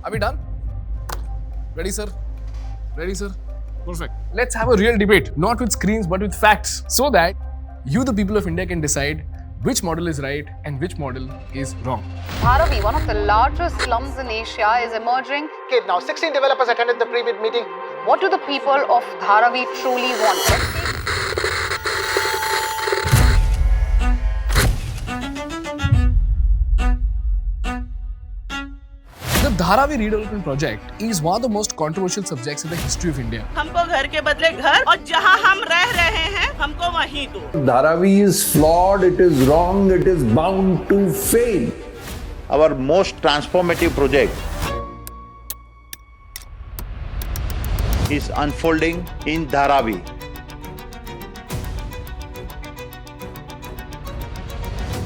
Are we done? Ready, sir? Ready, sir? Perfect. Let's have a real debate, not with screens but with facts, so that you, the people of India, can decide which model is right and which model is wrong. Dharavi, one of the largest slums in Asia, is emerging. Okay, now 16 developers attended the pre-bid meeting. What do the people of Dharavi truly want? The Dharavi Redevelopment Project is one of the most controversial subjects in the history of India. हमको घर के बदले घर और जहां हम रह रहे हैं हमको वहीं दो. Dharavi is flawed, it is wrong, it is bound to fail. Our most transformative project is unfolding in Dharavi.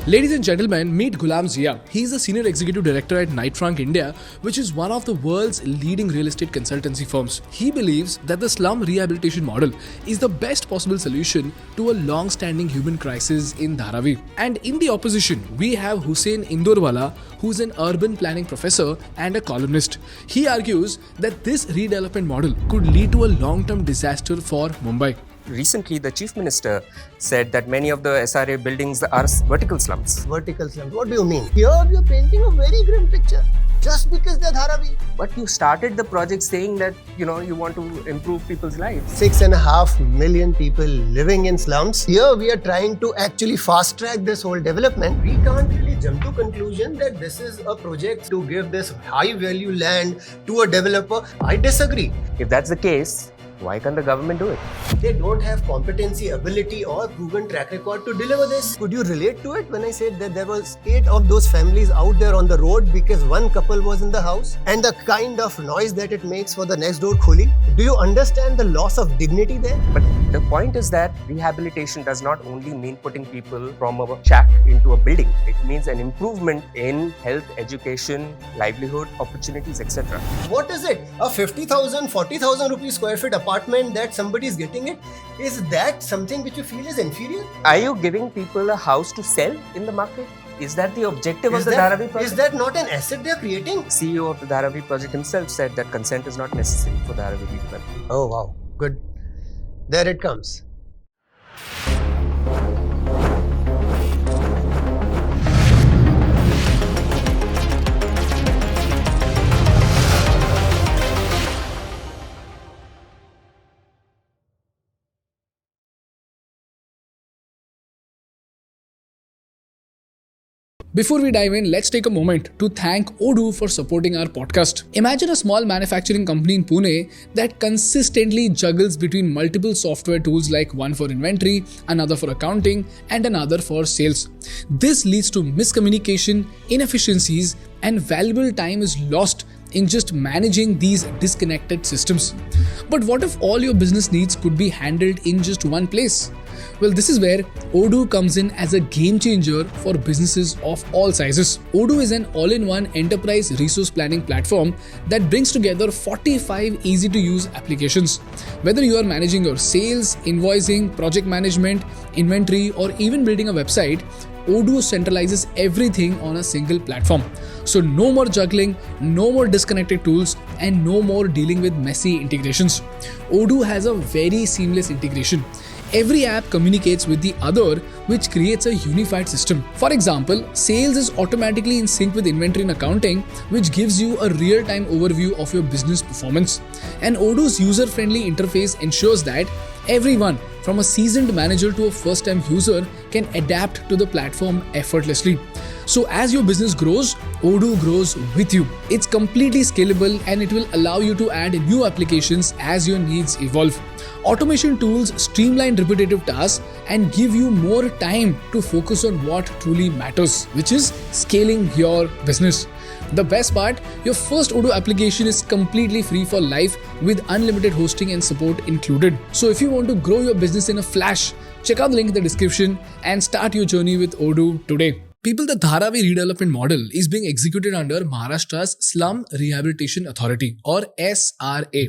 Ladies and gentlemen, meet Ghulam Zia. He is a senior executive director at Knight Frank India, which is one of the world's leading real estate consultancy firms. He believes that the slum rehabilitation model is the best possible solution to a long-standing human crisis in Dharavi. And in the opposition, we have Hussain Indorewala, who's an urban planning professor and a columnist. He argues that this redevelopment model could lead to a long-term disaster for Mumbai. Recently, the Chief Minister said that many of the SRA buildings are vertical slums. Vertical slums, what do you mean? Here you're painting a very grim picture. Just because they're Dharavi. But you started the project saying that, you want to improve people's lives. 6.5 million people living in slums. Here we are trying to actually fast track this whole development. We can't really jump to conclusion that this is a project to give this high value land to a developer. I disagree. If that's the case, why can't the government do it? They don't have competency, ability or proven track record to deliver this. Could you relate to it when I said that there was 8 of those families out there on the road because one couple was in the house, and the kind of noise that it makes for the next door khuli? Do you understand the loss of dignity there? But the point is that rehabilitation does not only mean putting people from a shack into a building. It means an improvement in health, education, livelihood, opportunities, etc. What is it? A 50,000, 40,000 rupees square feet apartment that somebody is getting it? Is that something which you feel is inferior? Are you giving people a house to sell in the market? Is that the objective of the Dharavi project? Is that not an asset they are creating? CEO of the Dharavi project himself said that consent is not necessary for Dharavi redevelopment. Oh wow, good. There it comes. Before we dive in, let's take a moment to thank Odoo for supporting our podcast. Imagine a small manufacturing company in Pune that consistently juggles between multiple software tools, like one for inventory, another for accounting, and another for sales. This leads to miscommunication, inefficiencies, and valuable time is lost in just managing these disconnected systems. But what if all your business needs could be handled in just one place? Well, this is where Odoo comes in as a game changer for businesses of all sizes. Odoo is an all-in-one enterprise resource planning platform that brings together 45 easy-to-use applications. Whether you are managing your sales, invoicing, project management, inventory, or even building a website, Odoo centralizes everything on a single platform. So no more juggling, no more disconnected tools, and no more dealing with messy integrations. Odoo has a very seamless integration. Every app communicates with the other, which creates a unified system. For example, sales is automatically in sync with inventory and accounting, which gives you a real-time overview of your business performance. And Odoo's user-friendly interface ensures that everyone, from a seasoned manager to a first-time user, can adapt to the platform effortlessly. So as your business grows, Odoo grows with you. It's completely scalable and it will allow you to add new applications as your needs evolve. Automation tools streamline repetitive tasks and give you more time to focus on what truly matters, which is scaling your business. The best part, your first Odoo application is completely free for life with unlimited hosting and support included. So if you want to grow your business in a flash, check out the link in the description and start your journey with Odoo today. People, the Dharavi Redevelopment model is being executed under Maharashtra's Slum Rehabilitation Authority or SRA.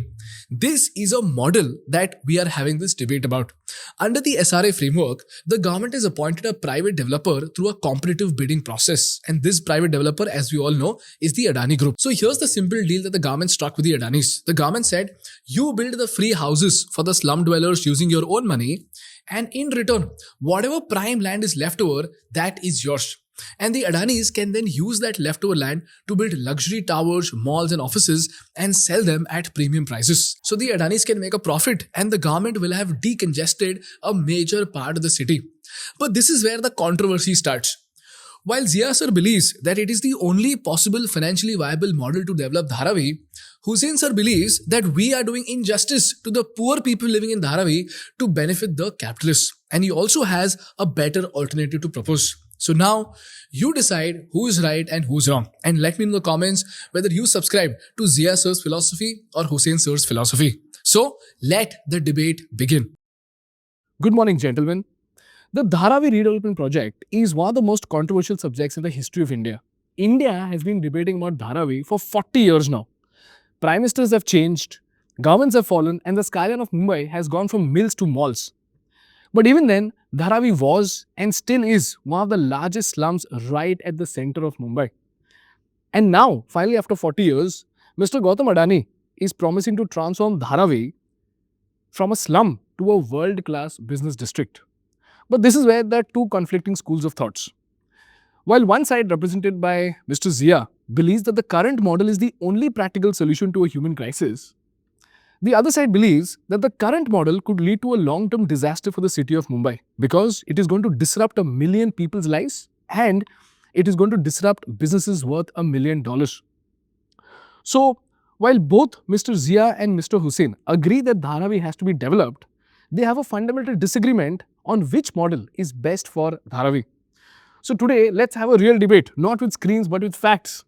This is a model that we are having this debate about. Under the SRA framework, the government has appointed a private developer through a competitive bidding process. And this private developer, as we all know, is the Adani Group. So here's the simple deal that the government struck with the Adanis. The government said, you build the free houses for the slum dwellers using your own money, and in return, whatever prime land is left over, that is yours. And the Adanis can then use that leftover land to build luxury towers, malls and offices and sell them at premium prices. So the Adanis can make a profit and the government will have decongested a major part of the city. But this is where the controversy starts. While Zia sir believes that it is the only possible financially viable model to develop Dharavi, Hussain sir believes that we are doing injustice to the poor people living in Dharavi to benefit the capitalists. And he also has a better alternative to propose. So now, you decide who is right and who's wrong. And let me know in the comments whether you subscribe to Zia sir's philosophy or Hussain sir's philosophy. So, let the debate begin. Good morning, gentlemen. The Dharavi Redevelopment Project is one of the most controversial subjects in the history of India. India has been debating about Dharavi for 40 years now. Prime ministers have changed, governments have fallen, and the skyline of Mumbai has gone from mills to malls. But even then, Dharavi was and still is one of the largest slums right at the center of Mumbai. And now, finally after 40 years, Mr. Ghulam Adani is promising to transform Dharavi from a slum to a world-class business district. But this is where there are two conflicting schools of thoughts. While one side, represented by Mr. Zia, believes that the current model is the only practical solution to a human crisis, the other side believes that the current model could lead to a long-term disaster for the city of Mumbai because it is going to disrupt 1 million people's lives and it is going to disrupt businesses worth $1 million. So, while both Mr. Zia and Mr. Hussain agree that Dharavi has to be developed, they have a fundamental disagreement on which model is best for Dharavi. So today, let's have a real debate, not with screens but with facts,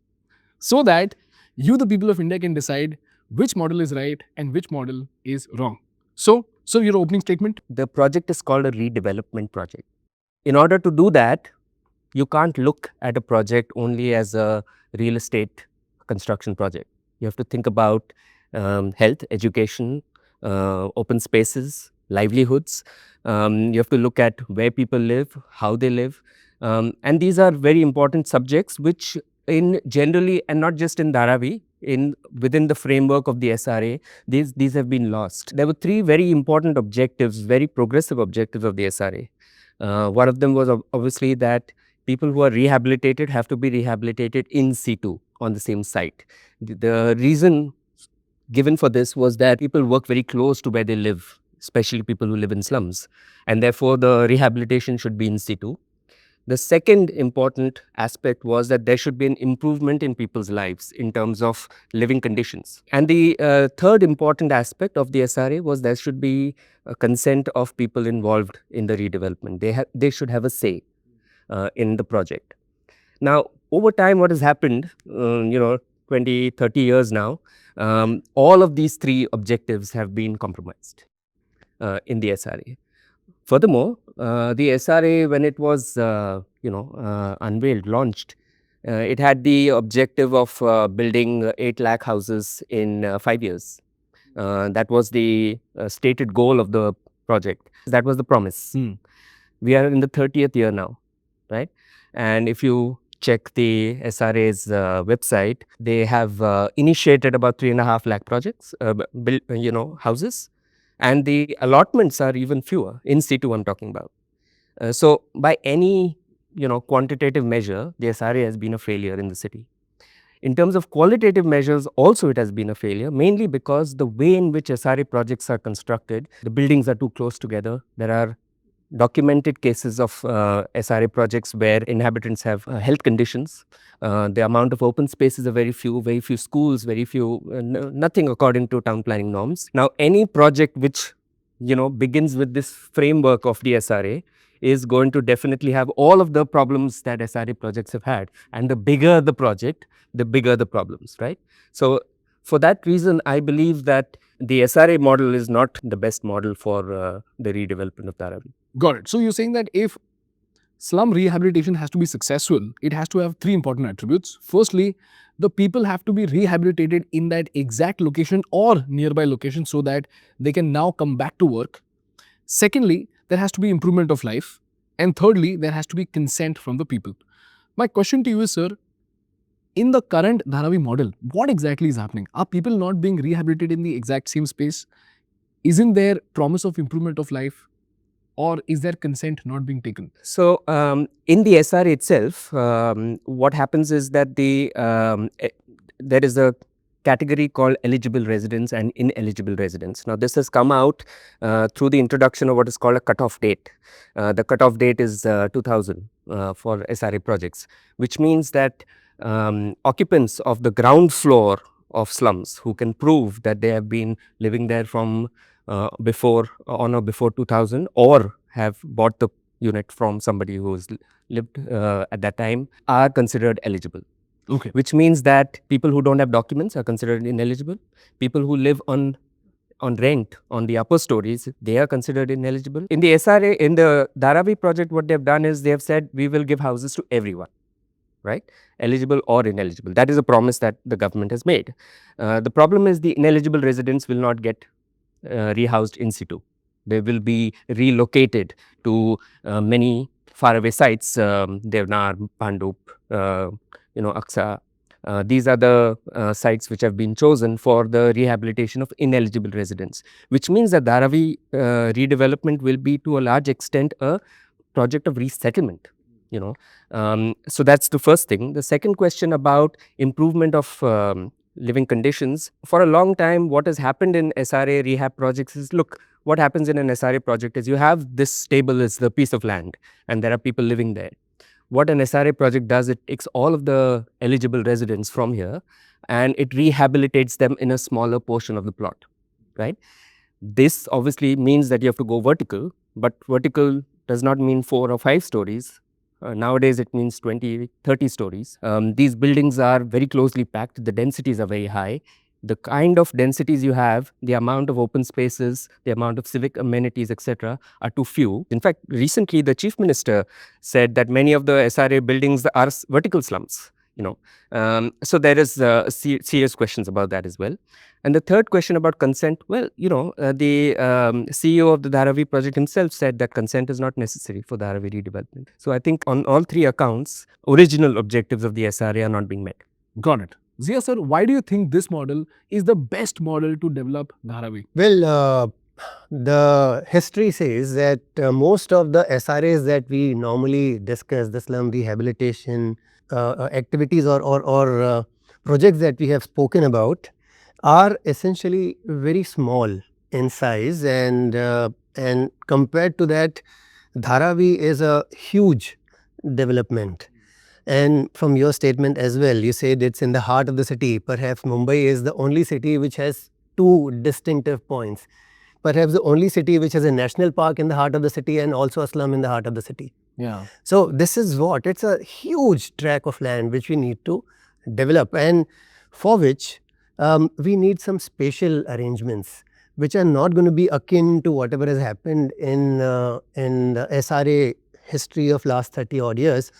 so that you, the people of India, can decide which model is right and which model is wrong. So your opening statement? The project is called a redevelopment project. In order to do that, you can't look at a project only as a real estate construction project. You have to think about health, education, open spaces, livelihoods. You have to look at where people live, how they live. And these are very important subjects which in generally, and not just in Dharavi, within the framework of the SRA, these have been lost. There were three very important objectives, very progressive objectives of the SRA. One of them was obviously that people who are rehabilitated have to be rehabilitated in situ on the same site. The reason given for this was that people work very close to where they live, especially people who live in slums, and therefore the rehabilitation should be in situ. The second important aspect was that there should be an improvement in people's lives in terms of living conditions. And the third important aspect of the SRA was there should be a consent of people involved in the redevelopment. They should have a say in the project. Now, over time, what has happened, 20, 30 years now, all of these three objectives have been compromised in the SRA. Furthermore, the SRA, when it was, unveiled, launched, it had the objective of building 8 lakh houses in 5 years. That was the stated goal of the project. That was the promise. We are in the 30th year now, right? And if you check the SRA's website, they have initiated about 3.5 lakh projects, houses. And the allotments are even fewer, in situ I'm talking about. So by any quantitative measure, the SRA has been a failure in the city. In terms of qualitative measures, also it has been a failure, mainly because the way in which SRA projects are constructed, the buildings are too close together. There are documented cases of SRA projects where inhabitants have health conditions. The amount of open spaces are very few schools, very few, nothing according to town planning norms. Now, any project which begins with this framework of the SRA is going to definitely have all of the problems that SRA projects have had. And the bigger the project, the bigger the problems, right? So for that reason, I believe that the SRA model is not the best model for the redevelopment of Dharavi. Got it. So you're saying that if slum rehabilitation has to be successful, it has to have three important attributes. Firstly, the people have to be rehabilitated in that exact location or nearby location so that they can now come back to work. Secondly, there has to be improvement of life. And thirdly, there has to be consent from the people. My question to you is, sir, in the current Dharavi model, what exactly is happening? Are people not being rehabilitated in the exact same space? Isn't there promise of improvement of life? Or is there consent not being taken? So, in the SRA itself, what happens is that there is a category called eligible residents and ineligible residents. Now, this has come out through the introduction of what is called a cutoff date. The cutoff date is 2000 for SRA projects, which means that occupants of the ground floor of slums who can prove that they have been living there from before 2000 or have bought the unit from somebody who has lived at that time are considered eligible. Okay. Which means that people who don't have documents are considered ineligible. People who live on rent on the upper stories, they are considered ineligible. In the SRA, in the Dharavi project, what they have done is they have said we will give houses to everyone, right? Eligible or ineligible. That is a promise that the government has made. The problem is the ineligible residents will not get rehoused in situ. They will be relocated to many faraway sites, Devnar, Pandup, Aksa. These are the sites which have been chosen for the rehabilitation of ineligible residents, which means that Dharavi redevelopment will be to a large extent a project of resettlement. So that's the first thing. The second question about improvement of living conditions. For a long time, what has happened in SRA rehab projects is, look, what happens in an SRA project is you have this table is the piece of land and there are people living there. What an SRA project does, it takes all of the eligible residents from here and it rehabilitates them in a smaller portion of the plot, right? This obviously means that you have to go vertical, but vertical does not mean 4 or 5 stories. Nowadays, it means 20, 30 stories. These buildings are very closely packed. The densities are very high. The kind of densities you have, the amount of open spaces, the amount of civic amenities, etc., are too few. In fact, recently, the Chief Minister said that many of the SRA buildings are vertical slums. So there is serious questions about that as well. And the third question about consent, well, the CEO of the Dharavi project himself said that consent is not necessary for Dharavi redevelopment. So I think on all three accounts, original objectives of the SRA are not being met. Got it. Zia sir, why do you think this model is the best model to develop Dharavi? Well, the history says that most of the SRAs that we normally discuss, the slum rehabilitation activities or projects that we have spoken about, are essentially very small in size, and compared to that, Dharavi is a huge development. And from your statement as well, you said it's in the heart of the city. Perhaps Mumbai is the only city which has two distinctive points. Perhaps the only city which has a national park in the heart of the city and also a slum in the heart of the city. Yeah. So this is what? It's a huge tract of land which we need to develop, and for which we need some spatial arrangements which are not going to be akin to whatever has happened in the SRA history of last 30 odd years.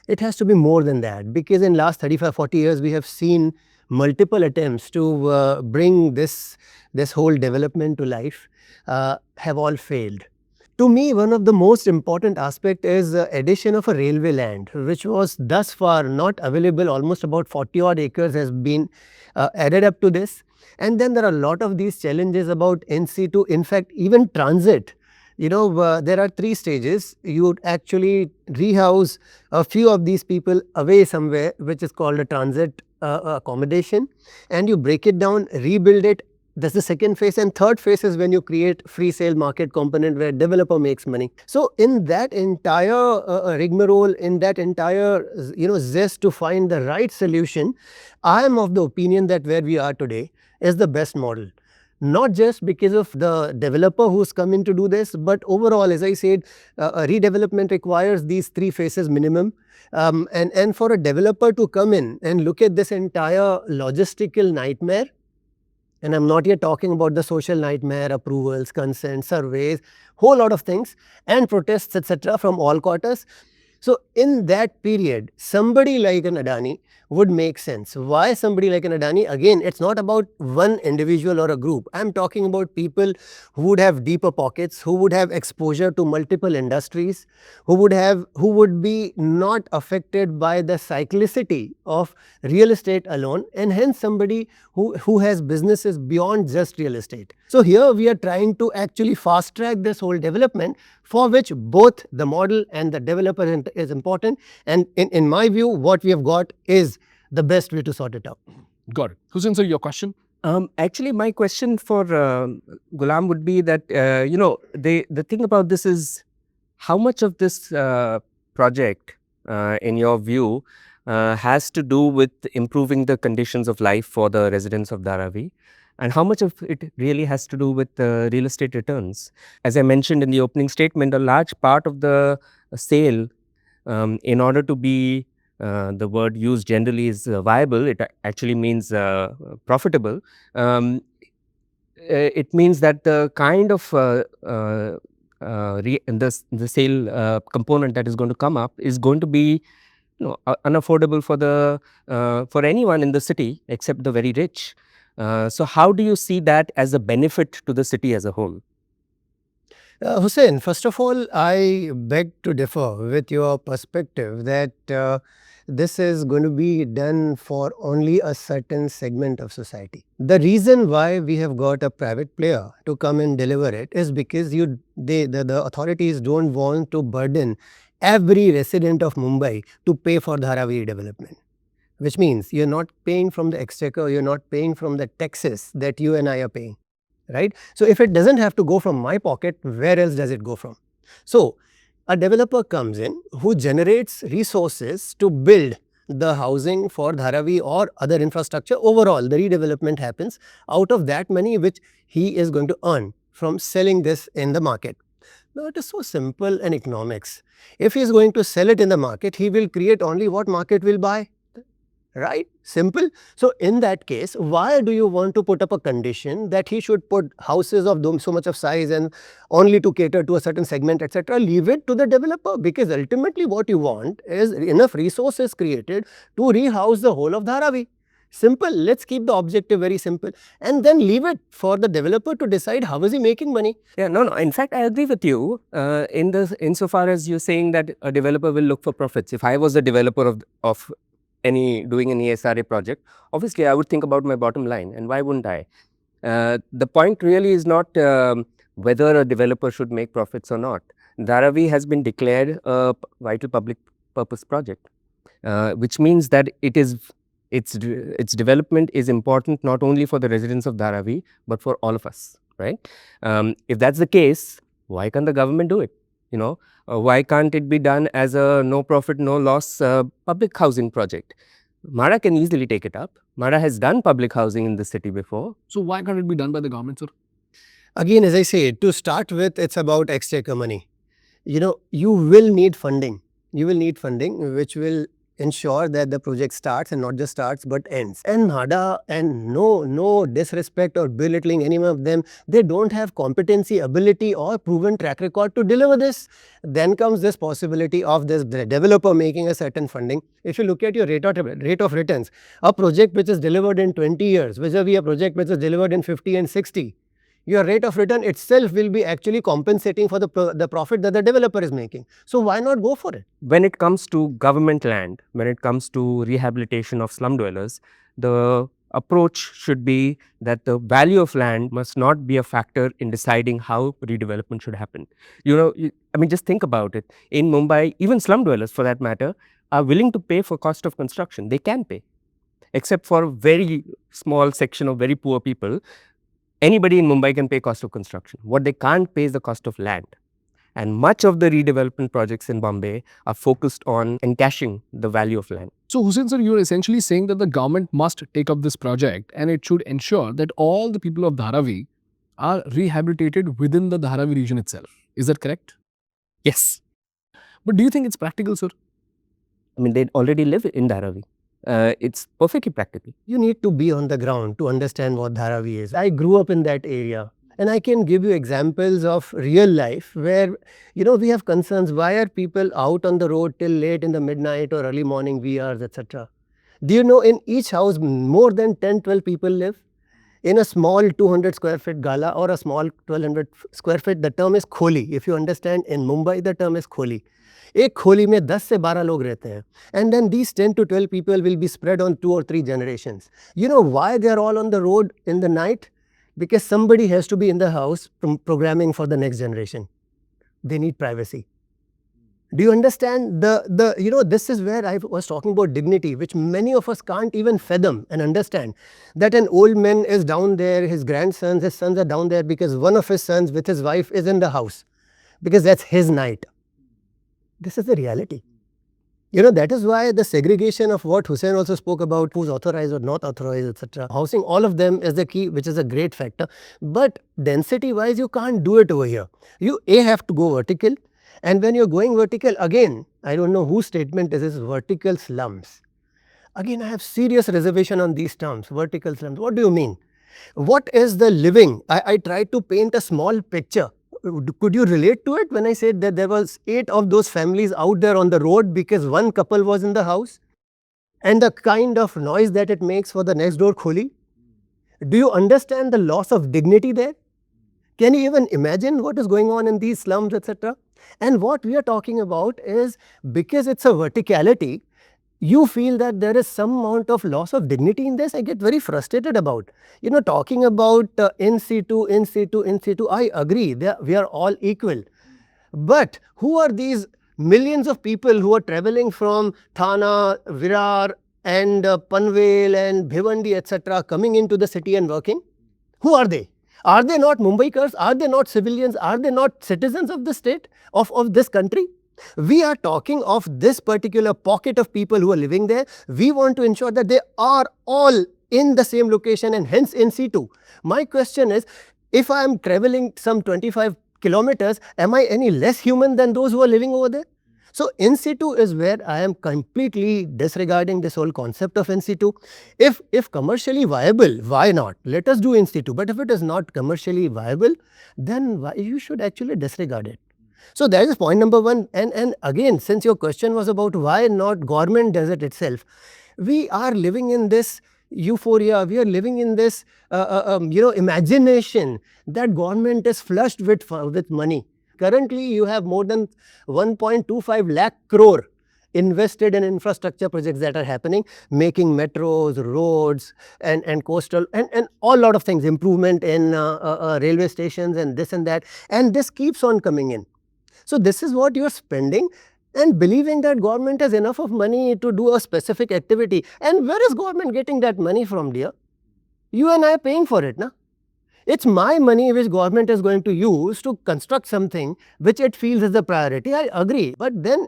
It has to be more than that, because in last 35-40 years we have seen multiple attempts to bring this whole development to life have all failed. To me, one of the most important aspect is the addition of a railway land, which was thus far not available. Almost about 40 odd acres has been added up to this. And then there are a lot of these challenges about in situ, in fact even transit. There are 3 stages. You would actually rehouse a few of these people away somewhere, which is called a transit accommodation, and you break it down, rebuild it. That's the second phase, and third phase is when you create free sale market component where developer makes money. So in that entire rigmarole, in that entire zest to find the right solution, I am of the opinion that where we are today is the best model. Not just because of the developer who's come in to do this, but overall, as I said, a redevelopment requires these 3 phases minimum. And for a developer to come in and look at this entire logistical nightmare, and I'm not yet talking about the social nightmare, approvals, consent, surveys, whole lot of things, and protests, etc. from all quarters. So in that period, somebody like an Adani would make sense. Why somebody like an Adani? Again, it's not about one individual or a group. I'm talking about people who would have deeper pockets, who would have exposure to multiple industries, who would be not affected by the cyclicity of real estate alone, and hence somebody who has businesses beyond just real estate. So here we are trying to actually fast track this whole development, for which both the model and the developer is important. And in my view, what we have got is the best way to sort it out. Got it. Hussain sir, your question? Actually, my question for Ghulam would be that, the thing about this is how much of this project, in your view, has to do with improving the conditions of life for the residents of Dharavi, and how much of it really has to do with real estate returns? As I mentioned in the opening statement, a large part of the sale, in order to be, the word used generally is viable, it actually means profitable. It means that the kind of the sale component that is going to come up is going to be unaffordable for anyone in the city except the very rich. So how do you see that as a benefit to the city as a whole? Hussain, first of all, I beg to differ with your perspective that this is going to be done for only a certain segment of society. The reason why we have got a private player to come and deliver it is because the authorities don't want to burden every resident of Mumbai to pay for Dharavi Redevelopment. Which means you're not paying from the exchequer, you're not paying from the taxes that you and I are paying. Right? So if it doesn't have to go from my pocket, where else does it go from? So a developer comes in who generates resources to build the housing for Dharavi or other infrastructure. Overall, the redevelopment happens out of that money which he is going to earn from selling this in the market. Now it is so simple in economics. If he is going to sell it in the market, he will create only what market will buy. Right? Simple. So in that case, why do you want to put up a condition that he should put houses of so much of size and only to cater to a certain segment, etc.? Leave it to the developer, because ultimately what you want is enough resources created to rehouse the whole of Dharavi. Simple. Let's keep the objective very simple, and then leave it for the developer to decide how is he making money. Yeah, no. In fact, I agree with you insofar as you're saying that a developer will look for profits. If I was a developer of doing any SRA project, obviously I would think about my bottom line, and why wouldn't I? The point really is not whether a developer should make profits or not. Dharavi has been declared a vital public purpose project, which means that its development is important not only for the residents of Dharavi but for all of us, right? If that's the case, why can't the government do it? Why can't it be done as a no profit, no loss public housing project? MHADA can easily take it up. MHADA has done public housing in the city before. So why can't it be done by the government, sir? Again, as I say, to start with, it's about exchequer money. You will need funding. You will need funding which will ensure that the project starts, and not just starts but ends. And MHADA, and no disrespect or belittling any of them, they don't have competency, ability or proven track record to deliver this. Then comes this possibility of the developer making a certain funding. If you look at your rate of returns, a project which is delivered in 20 years vis-a-vis a project which is delivered in 50 and 60, your rate of return itself will be actually compensating for the profit that the developer is making. So why not go for it? When it comes to government land, when it comes to rehabilitation of slum dwellers, the approach should be that the value of land must not be a factor in deciding how redevelopment should happen. Just think about it. In Mumbai, even slum dwellers for that matter are willing to pay for cost of construction. They can pay, except for a very small section of very poor people. Anybody in Mumbai can pay cost of construction. What they can't pay is the cost of land. And much of the redevelopment projects in Bombay are focused on encashing the value of land. So Hussain sir, you're essentially saying that the government must take up this project and it should ensure that all the people of Dharavi are rehabilitated within the Dharavi region itself. Is that correct? Yes. But do you think it's practical, sir? They already live in Dharavi. It's perfectly practical. You need to be on the ground to understand what Dharavi is. I grew up in that area. And I can give you examples of real life where, we have concerns. Why are people out on the road till late in the midnight or early morning, wee hours, etc.? Do you know in each house more than 10, 12 people live? In a small 200 square feet gala or a small 1200 square feet, the term is kholi. If you understand, in Mumbai, the term is kholi. एक खोली में 10 से 12 लोग रहते हैं. And then these 10 to 12 people will be spread on 2 or 3 generations. You know why they are all on the road in the night? Because somebody has to be in the house programming for the next generation. They need privacy. Do you understand this is where I was talking about dignity, which many of us can't even fathom and understand. That an old man is down there, his grandsons, his sons are down there because one of his sons with his wife is in the house because that's his night. This is the reality. That is why the segregation of what Hussain also spoke about, who's authorized or not authorized, etc. Housing, all of them is the key, which is a great factor. But density wise, you can't do it over here. You have to go vertical. And when you're going vertical, again, I don't know whose statement is this, vertical slums. Again, I have serious reservation on these terms, vertical slums. What do you mean? What is the living? I tried to paint a small picture. Could you relate to it when I said that there was 8 of those families out there on the road because one couple was in the house? And the kind of noise that it makes for the next door kholi? Do you understand the loss of dignity there? Can you even imagine what is going on in these slums, etc.? And what we are talking about is, because it's a verticality, you feel that there is some amount of loss of dignity in this. I get very frustrated about, talking about in situ, I agree, we are all equal. But who are these millions of people who are traveling from Thana, Virar and Panvel and Bhivandi, etc., coming into the city and working? Who are they? Are they not Mumbaikars? Are they not civilians? Are they not citizens of the state, of this country? We are talking of this particular pocket of people who are living there. We want to ensure that they are all in the same location and hence in situ. My question is, if I am traveling some 25 kilometers, am I any less human than those who are living over there? So in situ is where I am completely disregarding this whole concept of in situ. If commercially viable, why not? Let us do in situ. But if it is not commercially viable, then you should actually disregard it. So that is point number 1. And again, since your question was about why not government does it itself, we are living in this euphoria, we are living in this imagination that government is flushed with money. Currently, you have more than 1.25 lakh crore invested in infrastructure projects that are happening, making metros, roads and coastal and all lot of things, improvement in railway stations and this and that, and this keeps on coming in. So this is what you are spending and believing that government has enough of money to do a specific activity. And where is government getting that money from, dear? You and I are paying for it, na? It's my money which government is going to use to construct something which it feels is a priority. I agree. But then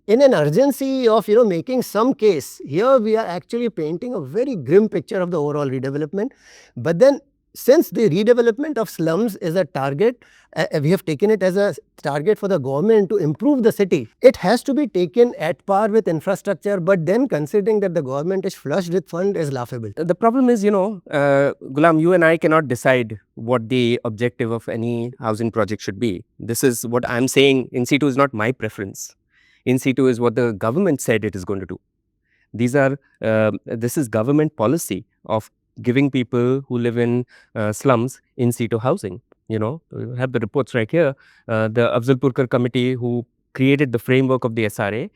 in an urgency of making some case, here we are actually painting a very grim picture of the overall redevelopment. But then since the redevelopment of slums is a target, we have taken it as a target for the government to improve the city. It has to be taken at par with infrastructure, but then considering that the government is flushed with fund is laughable. The problem is, Ghulam, you and I cannot decide what the objective of any housing project should be. This is what I'm saying. In situ is not my preference. In situ is what the government said it is going to do. This is government policy of giving people who live in slums in situ housing. We have the reports right here. The Afzalpurkar committee who created the framework of the SRA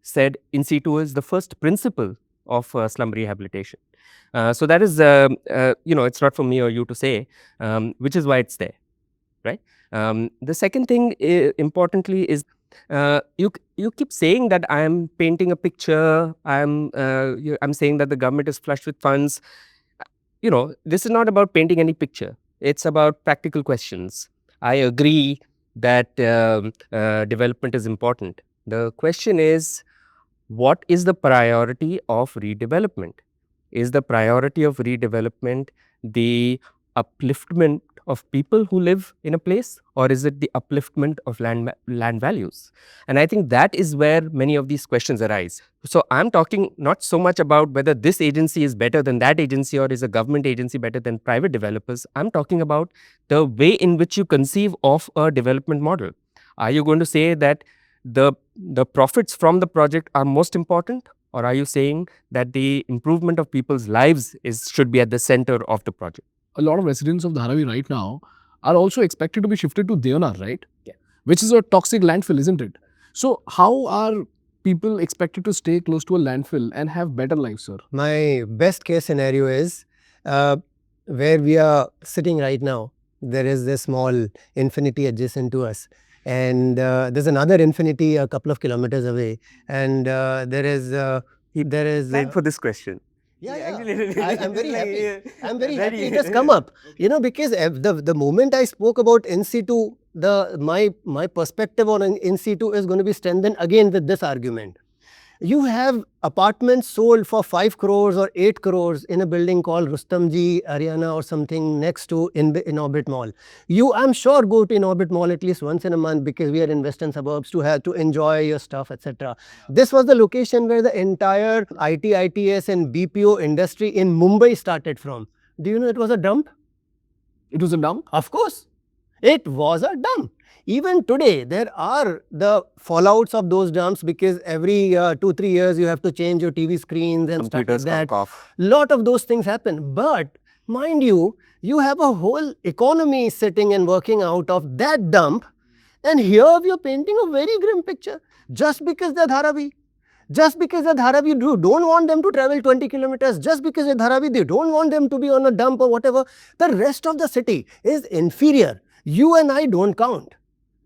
said in situ is the first principle of slum rehabilitation. So that is, it's not for me or you to say, which is why it's there, right? The second thing, importantly, is you keep saying that I am painting a picture. I'm saying that the government is flushed with funds. This is not about painting any picture. It's about practical questions. I agree that development is important. The question is, what is the priority of redevelopment? Is the priority of redevelopment the upliftment of people who live in a place, or is it the upliftment of land values? And I think that is where many of these questions arise. So I'm talking not so much about whether this agency is better than that agency, or is a government agency better than private developers. I'm talking about the way in which you conceive of a development model. Are you going to say that the profits from the project are most important, or are you saying that the improvement of people's lives should be at the center of the project? A lot of residents of Dharavi right now are also expected to be shifted to Deonar, right? Yeah. Which is a toxic landfill, isn't it? So how are people expected to stay close to a landfill and have better lives, sir? My best case scenario is where we are sitting right now, there is this small infinity adjacent to us. And there's another infinity a couple of kilometers away. And there is... Wait for this question. I'm very happy. I'm very happy it has come up. You know, because the moment I spoke about in situ, my perspective on in situ is going to be strengthened again with this argument. You have apartments sold for 5 crores or 8 crores in a building called Rustamji, Haryana or something next to Inorbit Mall. You, I'm sure, go to Inorbit Mall at least once in a month because we are in western suburbs to have to enjoy your stuff, etc. This was the location where the entire IT, ITS and BPO industry in Mumbai started from. Do you know it was a dump? It was a dump? Of course. It was a dump. Even today, there are the fallouts of those dumps because every 2-3 years you have to change your TV screens and stuff like that. Lot of those things happen. But mind you, you have a whole economy sitting and working out of that dump. And here we are painting a very grim picture. Just because they're Dharavi. Just because they're Dharavi, you don't want them to travel 20 kilometers. Just because they're Dharavi, they don't want them to be on a dump or whatever. The rest of the city is inferior. You and I don't count.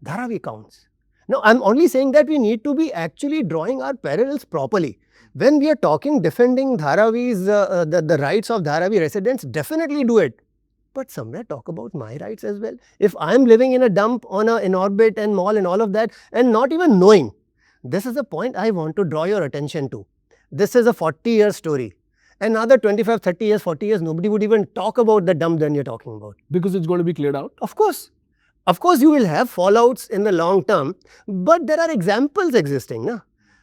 Dharavi counts. Now, I'm only saying that we need to be actually drawing our parallels properly. When we are talking, defending Dharavi's, the rights of Dharavi residents, definitely do it. But somewhere talk about my rights as well. If I'm living in a dump on a Inorbit and mall and all of that, and not even knowing, this is a point I want to draw your attention to. This is a 40-year story. Another 25, 30 years, 40 years, nobody would even talk about the dump that you're talking about. Because it's going to be cleared out? Of course. Of course, you will have fallouts in the long term, but there are examples existing. Na?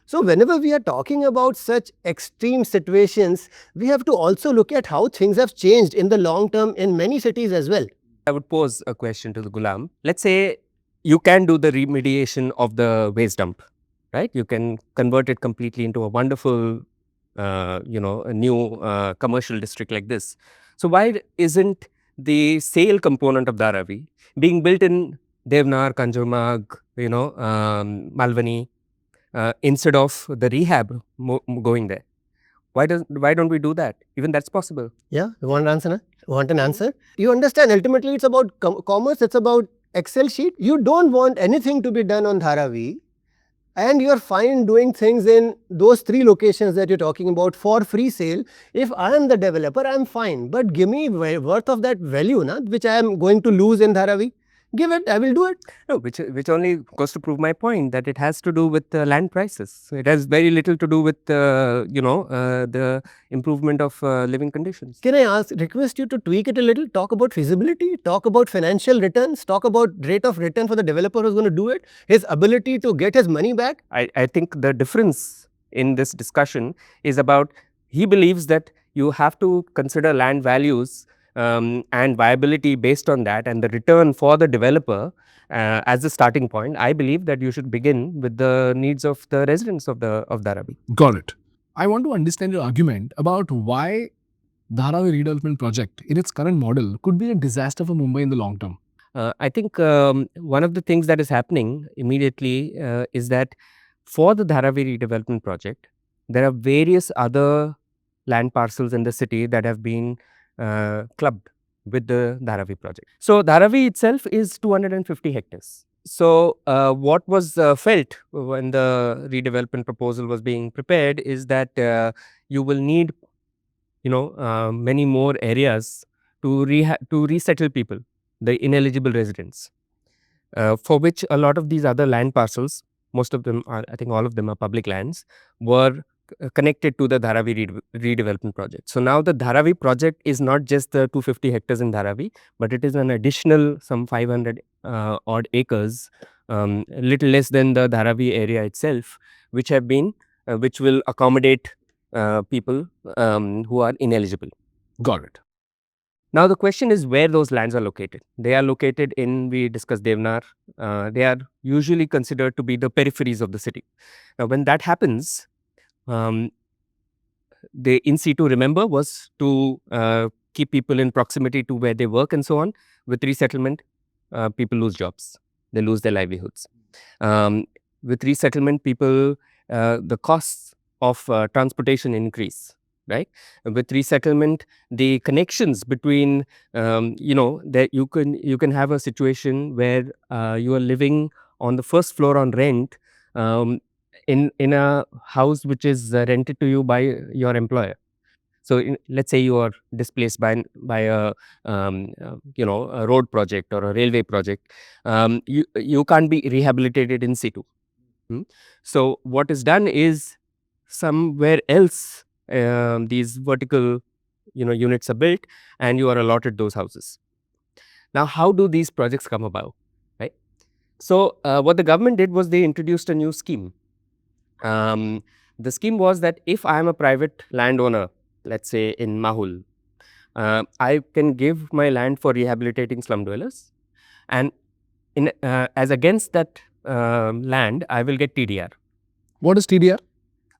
So, whenever we are talking about such extreme situations, we have to also look at how things have changed in the long term in many cities as well. I would pose a question to the Ghulam. Let's say you can do the remediation of the waste dump, right? You can convert it completely into a wonderful, a new commercial district like this. So, why isn't the sale component of Dharavi being built in Devnar, Kanjurmarg, Malvani, instead of the rehab going there? Why don't we do that? Even that's possible. Yeah, you want an answer? Na? You want an answer? You understand, ultimately it's about commerce, it's about Excel sheet. You don't want anything to be done on Dharavi, and you're fine doing things in those 3 locations that you're talking about for free sale. If I am the developer, I'm fine. But give me worth of that value, na, which I am going to lose in Dharavi. Give it, I will do it. No, which only goes to prove my point that it has to do with land prices. It has very little to do with, the improvement of living conditions. Can I request you to tweak it a little? Talk about feasibility, talk about financial returns, talk about rate of return for the developer who's going to do it, his ability to get his money back. I think the difference in this discussion is about, he believes that you have to consider land values and viability based on that, and the return for the developer as the starting point. I believe that you should begin with the needs of the residents of Dharavi. Got it. I want to understand your argument about why Dharavi Redevelopment Project in its current model could be a disaster for Mumbai in the long term. I think one of the things that is happening immediately is that for the Dharavi Redevelopment Project, there are various other land parcels in the city that have been clubbed with the Dharavi project. So, Dharavi itself is 250 hectares. So, what was felt when the redevelopment proposal was being prepared is that you will need, many more areas to resettle people, the ineligible residents, for which a lot of these other land parcels, most of them are, I think all of them are public lands, were connected to the Dharavi Redevelopment Project. So now the Dharavi project is not just the 250 hectares in Dharavi, but it is an additional some 500 odd acres, a little less than the Dharavi area itself, which have been, which will accommodate people who are ineligible. Got it. Now the question is where those lands are located. They are located in, we discussed Devnar, they are usually considered to be the peripheries of the city. Now when that happens, the in situ, remember, was to keep people in proximity to where they work and so on. With resettlement, people lose jobs, they lose their livelihoods. With resettlement, people, the costs of transportation increase. Right, with resettlement, the connections between, that you can have a situation where you are living on the first floor on rent, in a house which is rented to you by your employer. So let's say you are displaced by a a road project or a railway project, you can't be rehabilitated in situ. So what is done is somewhere else these vertical units are built and you are allotted those houses. Now how do these projects come about, right? So what the government did was they introduced a new scheme. The scheme was that if I am a private landowner, let's say in Mahul, I can give my land for rehabilitating slum dwellers, and as against that land, I will get TDR. What is TDR?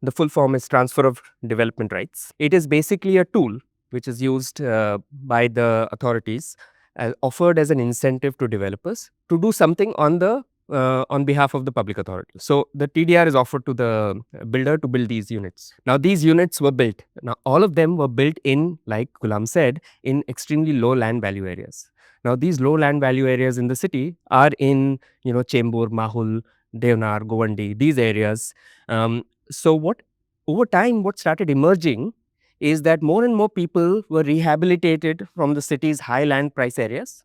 The full form is transfer of development rights. It is basically a tool which is used by the authorities, offered as an incentive to developers to do something on behalf of the public authority. So the TDR is offered to the builder to build these units. Now these units were built. Now all of them were built in, like Ghulam said, in extremely low land value areas. Now these low land value areas in the city are in Chembur, Mahul, Devnar, Govandi, these areas. So over time what started emerging is that more and more people were rehabilitated from the city's high land price areas,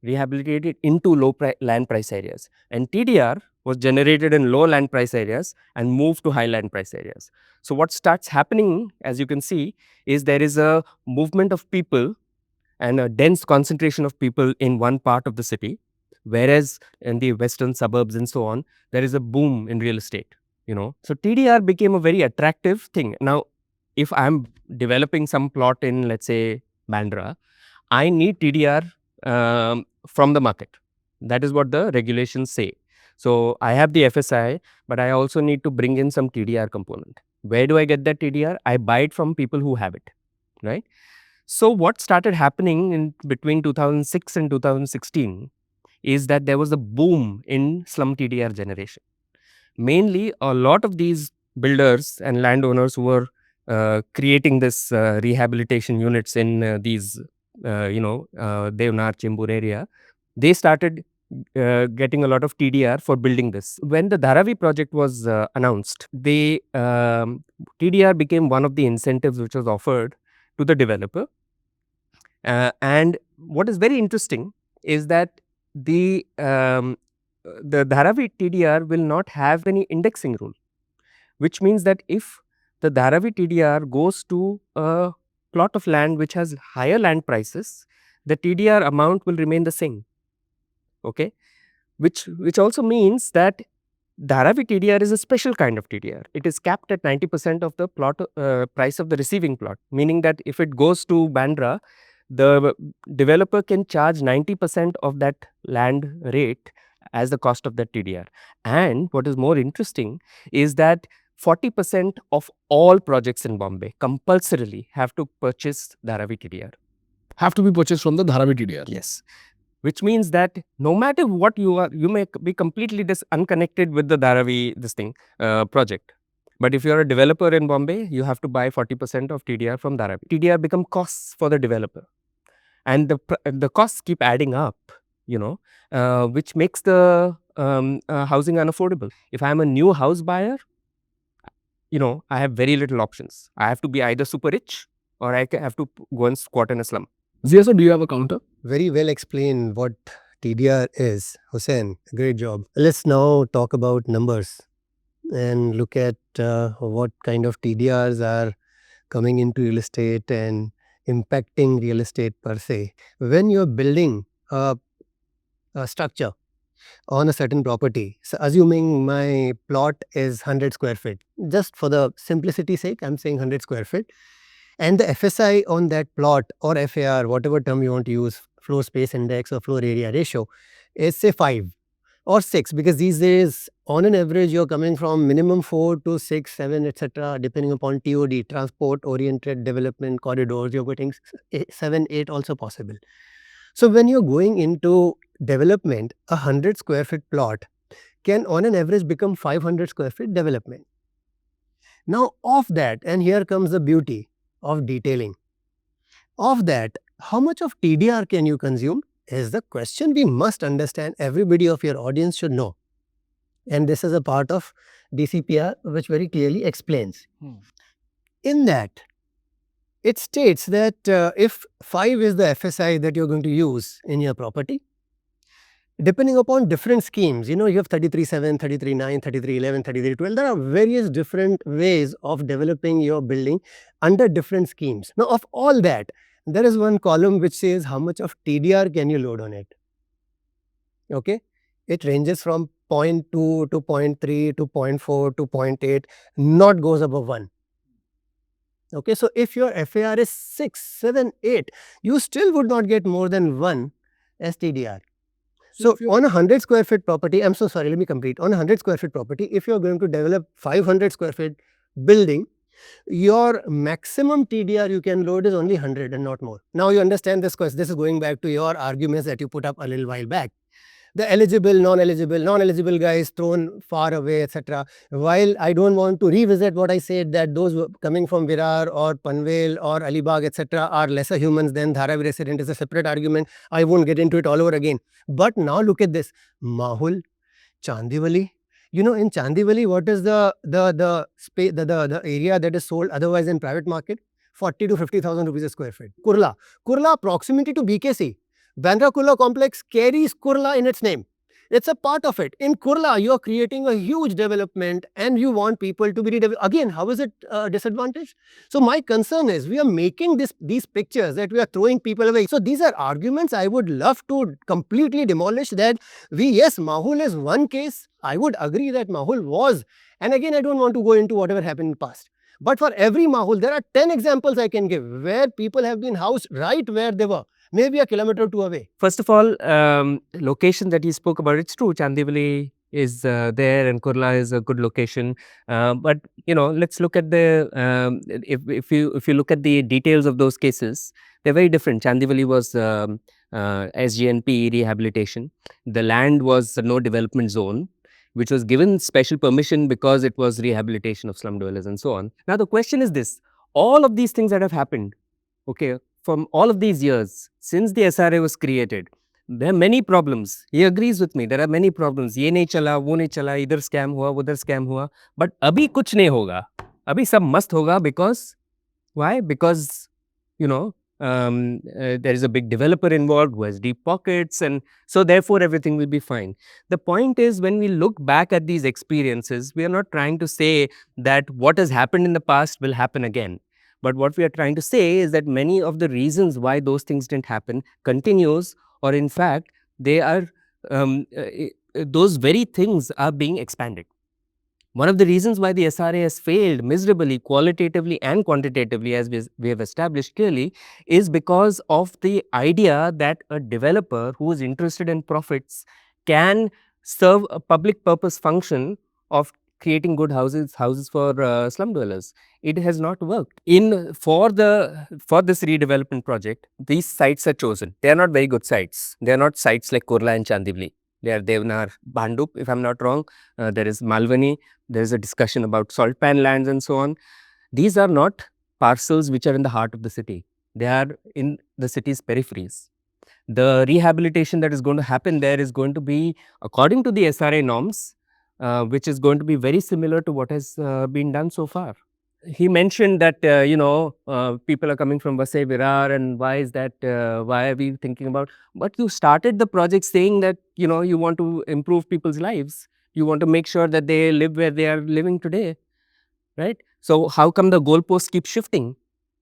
rehabilitated into low land price areas, and TDR was generated in low land price areas and moved to high land price areas. So what starts happening, as you can see, is there is a movement of people and a dense concentration of people in one part of the city, whereas in the western suburbs and so on, there is a boom in real estate. So TDR became a very attractive thing. Now, if I'm developing some plot in, let's say, Bandra, I need TDR from the market. That is what the regulations say. So I have the FSI, but I also need to bring in some TDR component. Where do I get that TDR? I buy it from people who have it, right? So what started happening in between 2006 and 2016 is that there was a boom in slum TDR generation. Mainly, a lot of these builders and landowners who were creating this rehabilitation units in these, Devnar, Chembur area, they started getting a lot of TDR for building this. When the Dharavi project was announced, the TDR became one of the incentives which was offered to the developer. And what is very interesting is that the Dharavi TDR will not have any indexing rule, which means that if the Dharavi TDR goes to a plot of land which has higher land prices, the TDR amount will remain the same. Okay, which also means that Dharavi TDR is a special kind of TDR. It is capped at 90% of the plot price of the receiving plot, meaning that if it goes to Bandra, the developer can charge 90% of that land rate as the cost of that TDR. And what is more interesting is that 40% of all projects in Bombay compulsorily have to purchase Dharavi TDR. Have to be purchased from the Dharavi TDR. Yes. Which means that no matter what you are, you may be completely unconnected with the Dharavi project. But if you are a developer in Bombay, you have to buy 40% of TDR from Dharavi. TDR become costs for the developer. And the costs keep adding up, which makes the housing unaffordable. If I am a new house buyer, I have very little options. I have to be either super rich or I have to go and squat in a slum. Zia, so do you have a counter? Very well explained what TDR is. Hussain, great job. Let's now talk about numbers. and look at what kind of TDRs are coming into real estate and impacting real estate per se. When you're building a structure on a certain property, so assuming my plot is 100 square feet, just for the simplicity's sake, I'm saying 100 square feet, and the FSI on that plot or FAR, whatever term you want to use, floor space index or floor area ratio, is say 5 or 6, because these days on an average you're coming from minimum 4 to 6, 7, etc., depending upon TOD, transport oriented development corridors, you're getting 7, 8 also possible. So when you're going into development, a 100 square feet plot can on an average become 500 square feet development. Now of that, and here comes the beauty of detailing, of that, how much of TDR can you consume is the question we must understand, everybody of your audience should know. And this is a part of DCPR which very clearly explains. In that, it states that if 5 is the FSI that you're going to use in your property, depending upon different schemes, you have 33.7, 33.9, 33.11, 33.12, there are various different ways of developing your building under different schemes. Now of all that, there is one column which says how much of TDR can you load on it. Okay, it ranges from 0.2 to 0.3 to 0.4 to 0.8, not goes above 1. Okay, so if your FAR is 6, 7, 8, you still would not get more than 1 as TDR. So on a 100 square feet property, I'm so sorry, let me complete. On a 100 square feet property, if you're going to develop 500 square feet building, your maximum TDR you can load is only 100 and not more. Now you understand this question. This is going back to your arguments that you put up a little while back. The eligible, non-eligible guys thrown far away, etc. While I don't want to revisit what I said, that those coming from Virar or Panvel or Alibag, etc. are lesser humans than Dharavi resident is a separate argument. I won't get into it all over again. But now look at this. Mahul, Chandivali. In Chandivali, what is the area that is sold otherwise in private market? 40 to 50,000 rupees a square feet. Kurla, proximity to BKC. Bandra Kurla complex carries Kurla in its name. It's a part of it. In Kurla, you are creating a huge development and you want people to be redeveloped. Again, how is it a disadvantage? So my concern is we are making these pictures that we are throwing people away. So these are arguments I would love to completely demolish that yes, Mahul is one case. I would agree that Mahul was. And again, I don't want to go into whatever happened in the past. But for every Mahul, there are 10 examples I can give where people have been housed right where they were. Maybe a kilometer or two away. First of all, location that you spoke about, it's true. Chandivali is there and Kurla is a good location. But let's look at the if you look at the details of those cases, they're very different. Chandivali was SGNP rehabilitation. The land was no development zone, which was given special permission because it was rehabilitation of slum dwellers and so on. Now the question is this: all of these things that have happened, okay, from all of these years since the SRA was created, there are many problems. He agrees with me. There are many problems. Ye nahi chala, wo nahi chala, idhar scam hua, udhar scam hua. But abhi kuch nahi hoga. Abhi sab mast hoga because why? Because there is a big developer involved who has deep pockets, and so therefore everything will be fine. The point is, when we look back at these experiences, we are not trying to say that what has happened in the past will happen again. But what we are trying to say is that many of the reasons why those things didn't happen continues, or in fact, they are those very things are being expanded. One of the reasons why the SRA has failed miserably, qualitatively and quantitatively, as we have established clearly, is because of the idea that a developer who is interested in profits can serve a public purpose function of creating good houses for slum dwellers. It has not worked. For this redevelopment project, these sites are chosen. They are not very good sites. They are not sites like Kurla and Chandivali. They are Devnar, Bhandup, if I'm not wrong. There is Malvani. There is a discussion about salt pan lands and so on. These are not parcels which are in the heart of the city. They are in the city's peripheries. The rehabilitation that is going to happen there is going to be according to the SRA norms, which is going to be very similar to what has been done so far. He mentioned that, people are coming from Vasai Virar, and why is that, why are we thinking about, but you started the project saying that, you want to improve people's lives. You want to make sure that they live where they are living today, right? So how come the goalposts keep shifting,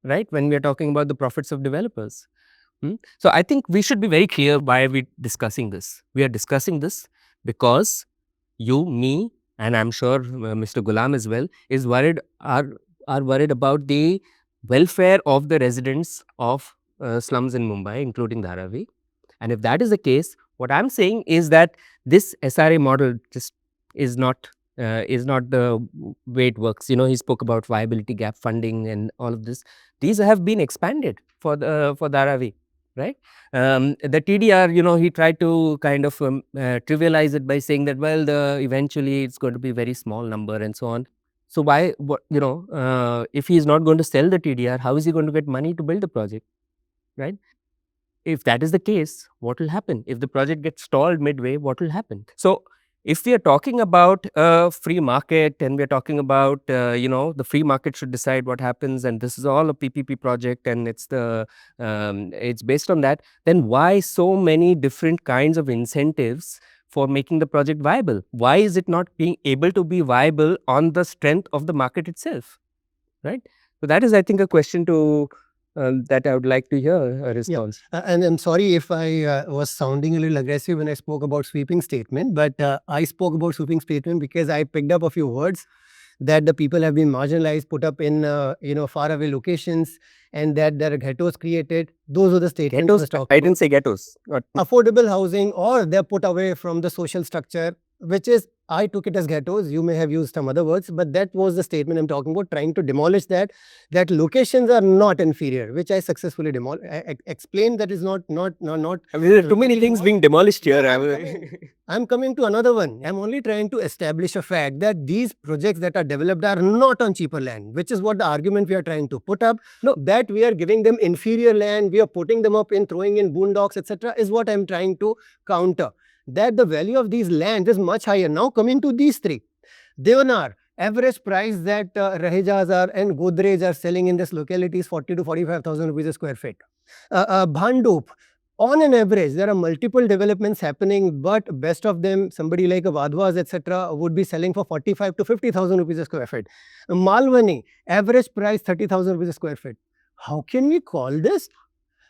right? When we are talking about the profits of developers. So I think we should be very clear why we're discussing this. We are discussing this because you, me, and I'm sure Mr. Ghulam as well is worried are worried about the welfare of the residents of slums in Mumbai, including Dharavi. And if that is the case, what I'm saying is that this SRA model just is not the way it works. You know, he spoke about viability gap funding and all of this. These have been expanded for Dharavi, right? The TDR, you know, he tried to kind of trivialize it by saying that, well, eventually it's going to be a very small number and so on. So why, if he is not going to sell the TDR, how is he going to get money to build the project, right? If that is the case, what will happen? If the project gets stalled midway, what will happen? So if we are talking about a free market and we are talking about, the free market should decide what happens and this is all a PPP project and it's based on that, then why so many different kinds of incentives for making the project viable? Why is it not being able to be viable on the strength of the market itself, right? So that is, I think, a question to that I would like to hear a response. Yeah. And I'm sorry if I was sounding a little aggressive when I spoke about sweeping statement, but I spoke about sweeping statement because I picked up a few words that the people have been marginalized, put up in faraway locations, and that there are ghettos created. Those are the statements. Ghettos? I didn't say ghettos. Affordable housing, or they're put away from the social structure, which is, I took it as ghettos. You may have used some other words, but that was the statement I'm talking about, trying to demolish that locations are not inferior, which I successfully explained that is not. I mean, there are too many things being demolished here. I'm coming to another one. I'm only trying to establish a fact that these projects that are developed are not on cheaper land, which is what the argument we are trying to put up. No, that we are giving them inferior land, we are putting them up in throwing in boondocks, etc., is what I'm trying to counter. That the value of these lands is much higher. Now coming to these three. Devanar, average price that Rahejas are and Godrej are selling in this locality is 40 to 45,000 rupees a square feet. Bhandup, on an average, there are multiple developments happening, but best of them, somebody like a Vadhwas, etc., would be selling for 45 to 50,000 rupees a square feet. Malwani, average price 30,000 rupees a square feet. How can we call this?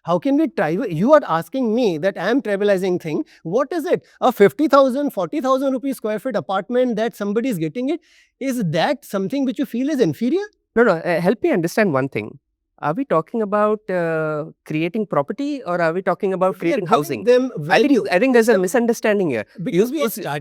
How can we try? You are asking me that I am trivializing thing. What is it? A 50,000, 40,000 rupees square feet apartment that somebody is getting it? Is that something which you feel is inferior? No. Help me understand one thing. Are we talking about creating property or are we talking about creating housing? Them value. I think there's a misunderstanding here.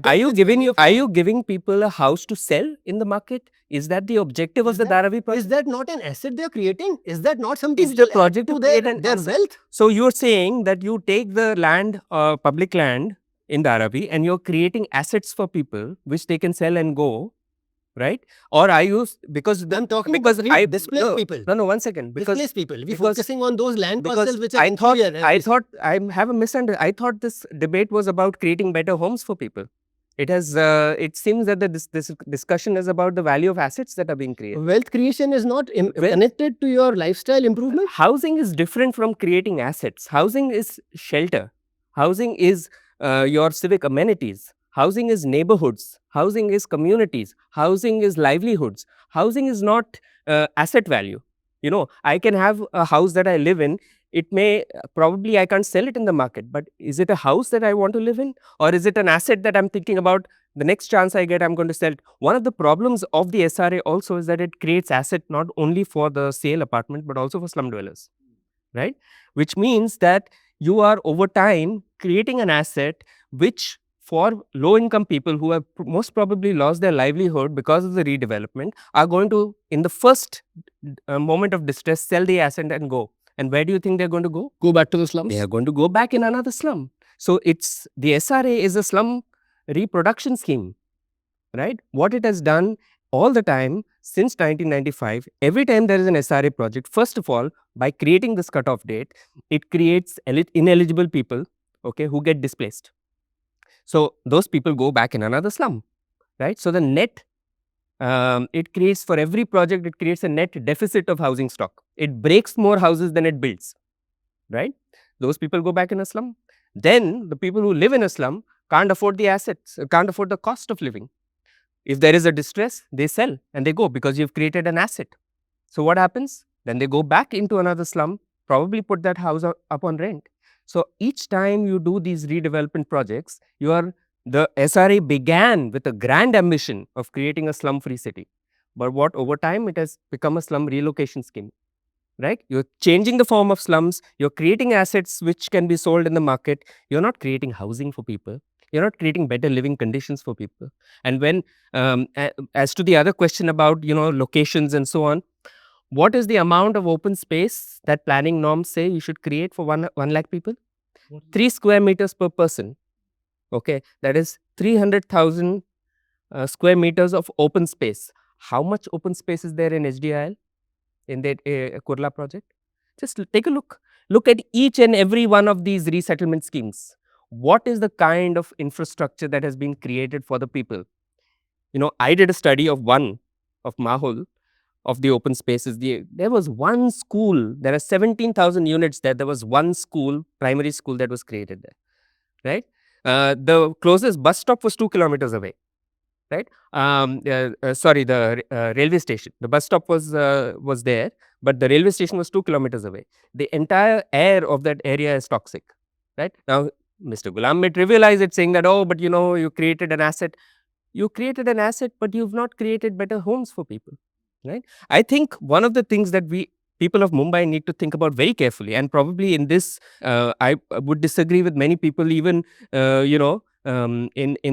Are you giving people a house to sell in the market? Is that the objective of the Dharavi project? Is that not an asset they're creating? Is that not something Is the project to their wealth? So you're saying that you take the land, public land in Dharavi, and you're creating assets for people which they can sell and go, right? Or are you, because I'm talking because about displaced people. No, 1 second. Because displaced people. We're focusing on those land parcels which are I thought I have a misunderstanding. I thought this debate was about creating better homes for people. It has. It seems that this discussion is about the value of assets that are being created. Wealth creation is not connected to your lifestyle improvement. Housing is different from creating assets. Housing is shelter. Housing is your civic amenities. Housing is neighborhoods. Housing is communities. Housing is livelihoods. Housing is not asset value. You know, I can have a house that I live in. It may, probably I can't sell it in the market, but is it a house that I want to live in? Or is it an asset that I'm thinking about the next chance I get, I'm going to sell it? One of the problems of the SRA also is that it creates asset not only for the sale apartment, but also for slum dwellers, right? Which means that you are over time creating an asset which for low-income people who have most probably lost their livelihood because of the redevelopment are going to, in the first moment of distress, sell the asset and go. And where do you think they're going to go? Go back to the slums? They are going to go back in another slum. So it's, the SRA is a slum reproduction scheme, right? What it has done all the time since 1995, every time there is an SRA project, first of all, by creating this cutoff date, it creates ineligible people, okay, who get displaced. So those people go back in another slum, right? So the net, it creates, for every project, it creates a net deficit of housing stock. It breaks more houses than it builds, right? Those people go back in a slum. Then the people who live in a slum can't afford the assets, can't afford the cost of living. If there is a distress, they sell and they go because you've created an asset. So what happens? Then they go back into another slum, probably put that house up on rent. So each time you do these redevelopment projects, the SRA began with a grand ambition of creating a slum-free city. But what over time it has become a slum relocation scheme, right? You're changing the form of slums, you're creating assets which can be sold in the market. You're not creating housing for people. You're not creating better living conditions for people. And when, as to the other question about, locations and so on, what is the amount of open space that planning norms say you should create for 1 lakh people? 3 square meters per person. Okay, that is 300,000 square meters of open space. How much open space is there in HDIL, in the Kurla project? Just take a look. Look at each and every one of these resettlement schemes. What is the kind of infrastructure that has been created for the people? I did a study of Mahul, of the open spaces. There was one school, there are 17,000 units there. There was one school, primary school, that was created there, right? The closest bus stop was 2 kilometers away, right? The railway station. The bus stop was there, but the railway station was 2 kilometers away. The entire air of that area is toxic, right? Now, Mr. Ghulam may trivialize it, saying that, oh, but you created an asset. You created an asset, but you've not created better homes for people, right? I think one of the things that people of Mumbai need to think about very carefully, and probably in this, I would disagree with many people, even in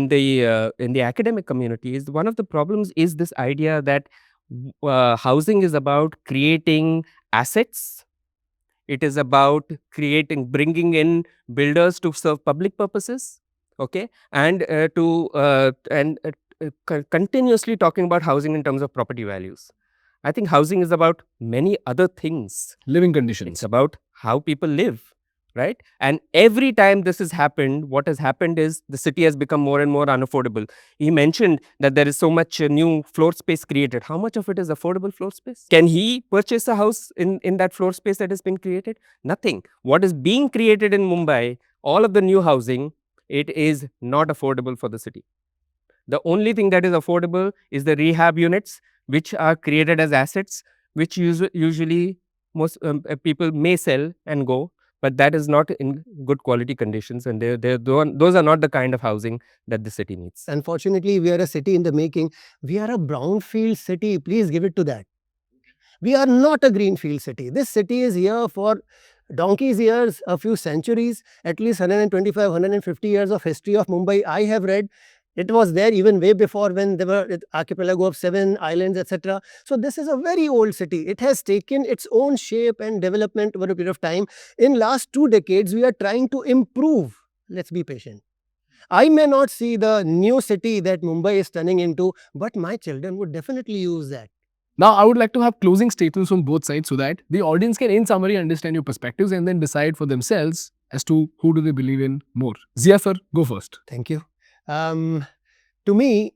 the academic community, is one of the problems is this idea that housing is about creating assets. It is about bringing in builders to serve public purposes, okay, and continuously talking about housing in terms of property values. I think housing is about many other things. Living conditions. It's about how people live, right? And every time this has happened, what has happened is the city has become more and more unaffordable. He mentioned that there is so much new floor space created. How much of it is affordable floor space? Can he purchase a house in that floor space that has been created? Nothing. What is being created in Mumbai, all of the new housing, it is not affordable for the city. The only thing that is affordable is the rehab units, which are created as assets, which usually most people may sell and go, but that is not in good quality conditions, and those are not the kind of housing that the city needs. Unfortunately, we are a city in the making. We are a brownfield city. Please give it to that. We are not a greenfield city. This city is here for donkey's years, a few centuries, at least 125, 150 years of history of Mumbai. I have read it was there even way before, when there were archipelago of 7 islands, etc. So this is a very old city. It has taken its own shape and development over a period of time. In last 2 decades, we are trying to improve. Let's be patient. I may not see the new city that Mumbai is turning into, but my children would definitely use that. Now, I would like to have closing statements from both sides so that the audience can, in summary, understand your perspectives and then decide for themselves as to who do they believe in more. Zia sir, go first. Thank you. To me,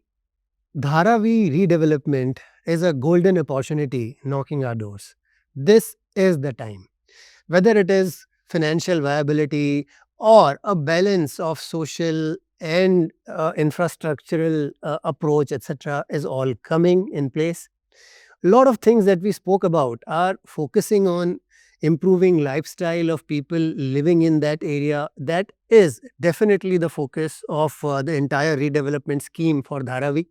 Dharavi redevelopment is a golden opportunity knocking our doors. This is the time. Whether it is financial viability or a balance of social and infrastructural approach, etc., is all coming in place. A lot of things that we spoke about are focusing on improving lifestyle of people living in that area. That is definitely the focus of the entire redevelopment scheme for Dharavi.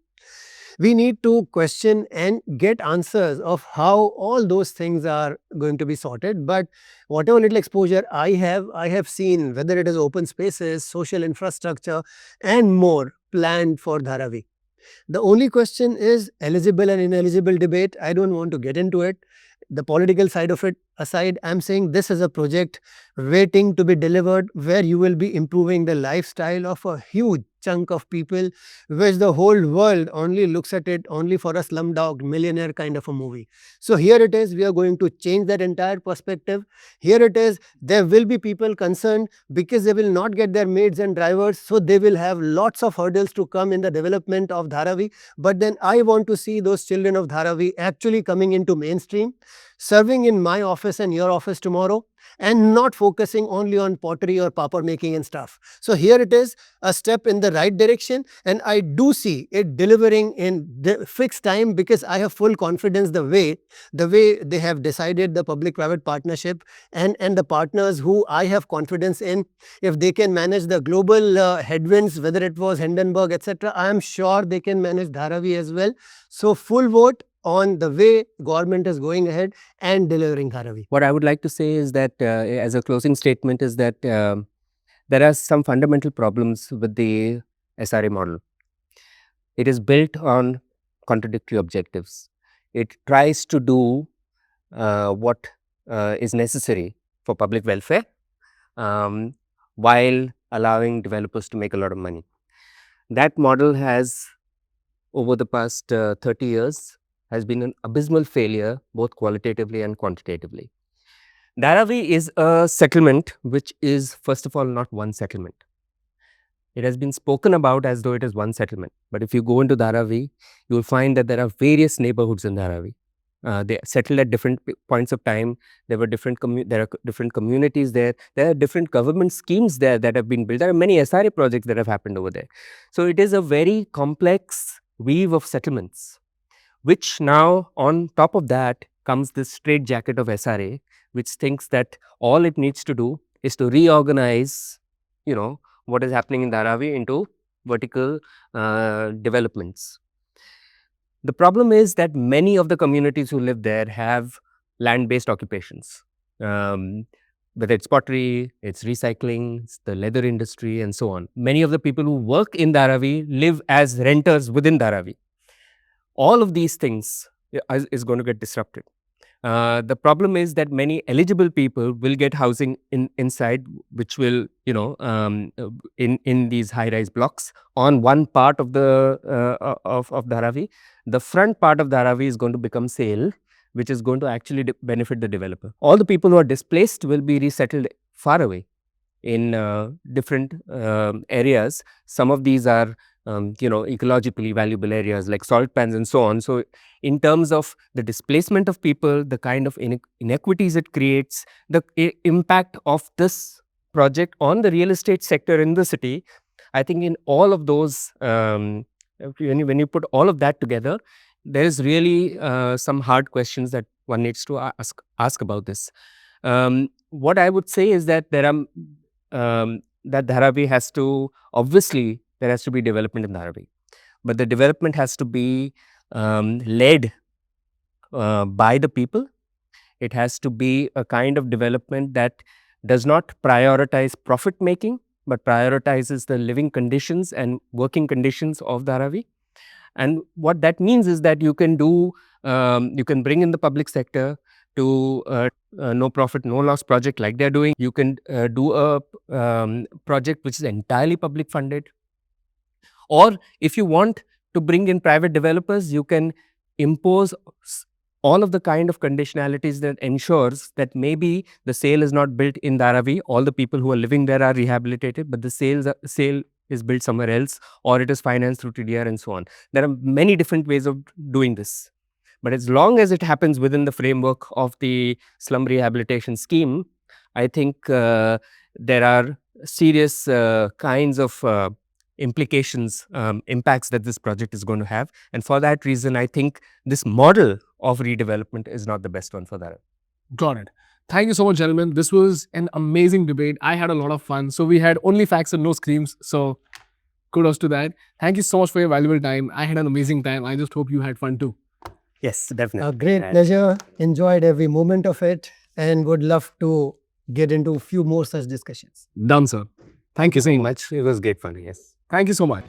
We need to question and get answers of how all those things are going to be sorted. But whatever little exposure I have seen, whether it is open spaces, social infrastructure and more planned for Dharavi. The only question is eligible and ineligible debate. I don't want to get into it. The political side of it aside, I'm saying this is a project waiting to be delivered, where you will be improving the lifestyle of a huge chunk of people, which the whole world only looks at it only for a slumdog millionaire kind of a movie. So here it is, we are going to change that entire perspective. Here it is, there will be people concerned because they will not get their maids and drivers, so they will have lots of hurdles to come in the development of Dharavi. But then I want to see those children of Dharavi actually coming into mainstream. serving in my office and your office tomorrow, and not focusing only on pottery or papad making and stuff. So here it is, a step in the right direction, and I do see it delivering in the fixed time, because I have full confidence the way they have decided the public-private partnership, and the partners who I have confidence in, if they can manage the global headwinds, whether it was Hindenburg, etc., I am sure they can manage Dharavi as well. So full vote on the way government is going ahead and delivering Dharavi. What I would like to say is that, as a closing statement, is that there are some fundamental problems with the SRA model. It is built on contradictory objectives. It tries to do what is necessary for public welfare, while allowing developers to make a lot of money. That model has, over the past 30 years, has been an abysmal failure, both qualitatively and quantitatively. Dharavi is a settlement which is, first of all, not one settlement. It has been spoken about as though it is one settlement. But if you go into Dharavi, you will find that there are various neighborhoods in Dharavi. They settled at different points of time. There are different communities there. There are different government schemes there that have been built. There are many SRA projects that have happened over there. So it is a very complex weave of settlements, which now on top of that comes this straitjacket of SRA, which thinks that all it needs to do is to reorganize, what is happening in Dharavi into vertical developments. The problem is that many of the communities who live there have land-based occupations. Whether it's pottery, it's recycling, it's the leather industry, and so on. Many of the people who work in Dharavi live as renters within Dharavi. All of these things is going to get disrupted. The problem is that many eligible people will get housing inside, which will, in these high-rise blocks on one part of the of Dharavi. The front part of Dharavi is going to become sale, which is going to actually benefit the developer. All the people who are displaced will be resettled far away in different areas. Some of these are ecologically valuable areas like salt pans and so on. So in terms of the displacement of people, the kind of inequities it creates, the impact of this project on the real estate sector in the city, I think in all of those, when you put all of that together, there is really some hard questions that one needs to ask about this. What I would say is that there are that Dharavi has to, obviously, there has to be development in Dharavi, but the development has to be led by the people. It has to be a kind of development that does not prioritize profit making, but prioritizes the living conditions and working conditions of Dharavi. And what that means is that you can do, you can bring in the public sector to no profit, no loss project like they're doing. You can do a project which is entirely public funded. Or if you want to bring in private developers, you can impose all of the kind of conditionalities that ensures that maybe the sale is not built in Dharavi, all the people who are living there are rehabilitated, but the sale is built somewhere else, or it is financed through TDR and so on. There are many different ways of doing this. But as long as it happens within the framework of the slum rehabilitation scheme, I think there are serious kinds of implications, impacts that this project is going to have. And for that reason, I think this model of redevelopment is not the best one for that. Got it. Thank you so much, gentlemen. This was an amazing debate. I had a lot of fun. So we had only facts and no screams. So kudos to that. Thank you so much for your valuable time. I had an amazing time. I just hope you had fun too. Yes, definitely. A great pleasure. Enjoyed every moment of it, and would love to get into a few more such discussions. Done, sir. Thank you so much. It was great fun, yes. Thank you so much.